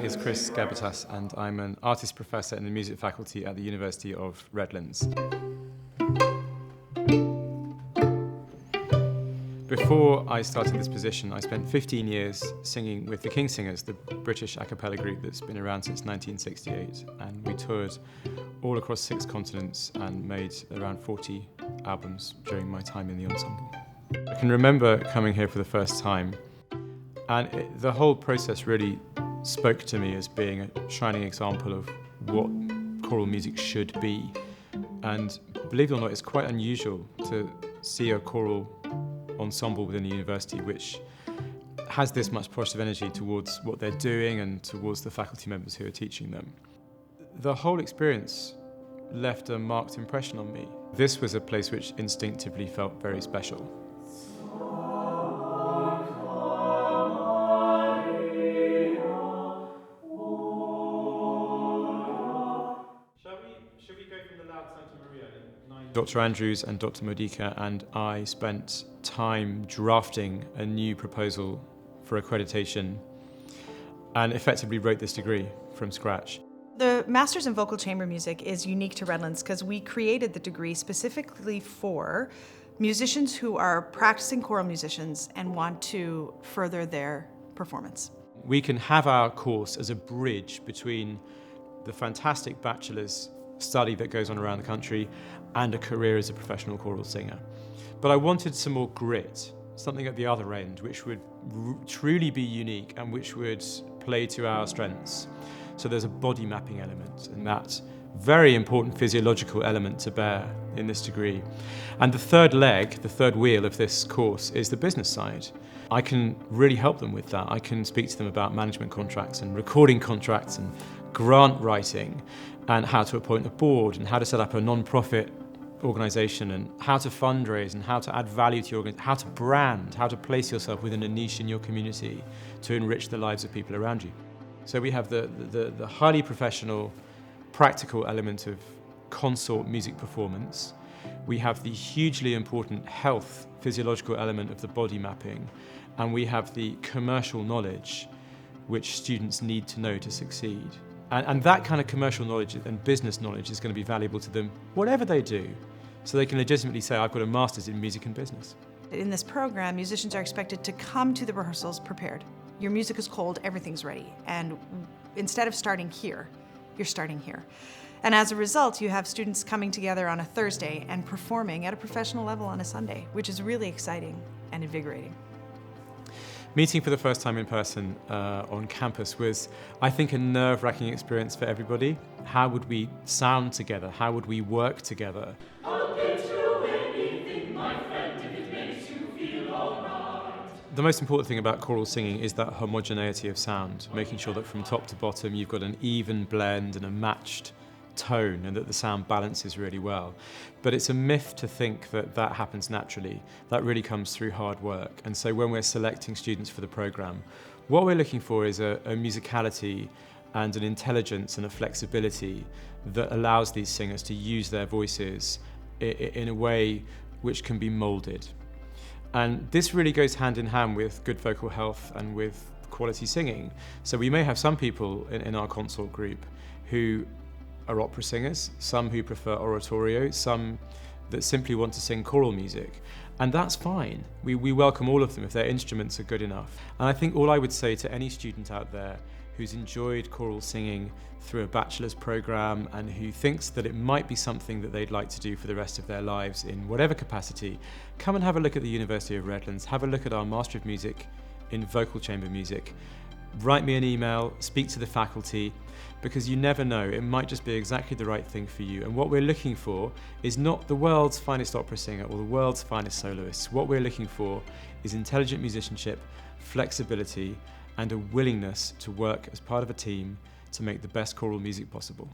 is Chris Gabatas and I'm an artist professor in the music faculty at the University of Redlands. Before I started this position, I spent 15 years singing with the King Singers, the British a cappella group that's been around since 1968, and we toured all across 6 continents and made around 40 albums during my time in the ensemble. I can remember coming here for the first time, and the whole process really spoke to me as being a shining example of what choral music should be. And believe it or not, it's quite unusual to see a choral ensemble within a university which has this much positive energy towards what they're doing and towards the faculty members who are teaching them. The whole experience left a marked impression on me. This was a place which instinctively felt very special. Should we go from the loud Santa Maria in 9? Dr. Andrews and Dr. Modica and I spent time drafting a new proposal for accreditation and effectively wrote this degree from scratch. The Masters in Vocal Chamber Music is unique to Redlands because we created the degree specifically for musicians who are practicing choral musicians and want to further their performance. We can have our course as a bridge between the fantastic bachelor's study that goes on around the country and a career as a professional choral singer. But I wanted some more grit, something at the other end which would truly be unique and which would play to our strengths. So there's a body mapping element and that very important physiological element to bear in this degree. And the third leg, the third wheel of this course is the business side. I can really help them with that. I can speak to them about management contracts and recording contracts and grant writing and how to appoint a board and how to set up a non-profit organisation and how to fundraise and how to add value to your organisation, how to brand, how to place yourself within a niche in your community to enrich the lives of people around you. So we have the highly professional, practical element of consort music performance. We have the hugely important health, physiological element of the body mapping, and we have the commercial knowledge which students need to know to succeed. And that kind of commercial knowledge and business knowledge is going to be valuable to them, whatever they do, so they can legitimately say, I've got a master's in music and business. In this program, musicians are expected to come to the rehearsals prepared. Your music is cold, everything's ready, and instead of starting here, you're starting here. And as a result, you have students coming together on a Thursday and performing at a professional level on a Sunday, which is really exciting and invigorating. Meeting for the first time in person on campus was, I think, a nerve-wracking experience for everybody. How would we sound together? How would we work together? I'll get you anything, my friend, if it makes you feel all right. The most important thing about choral singing is that homogeneity of sound, making sure that from top to bottom you've got an even blend and a matched tone and that the sound balances really well. But it's a myth to think that that happens naturally. That really comes through hard work. And so when we're selecting students for the programme, what we're looking for is a musicality and an intelligence and a flexibility that allows these singers to use their voices in a way which can be moulded. And this really goes hand in hand with good vocal health and with quality singing. So we may have some people in our consort group who are opera singers, some who prefer oratorio, some that simply want to sing choral music. And that's fine. We welcome all of them if their instruments are good enough. And I think all I would say to any student out there who's enjoyed choral singing through a bachelor's programme and who thinks that it might be something that they'd like to do for the rest of their lives in whatever capacity, come and have a look at the University of Redlands, have a look at our Master of Music in Vocal Chamber Music. Write me an email, speak to the faculty, because you never know, it might just be exactly the right thing for you. And what we're looking for is not the world's finest opera singer or the world's finest soloist. What we're looking for is intelligent musicianship, flexibility, and a willingness to work as part of a team to make the best choral music possible.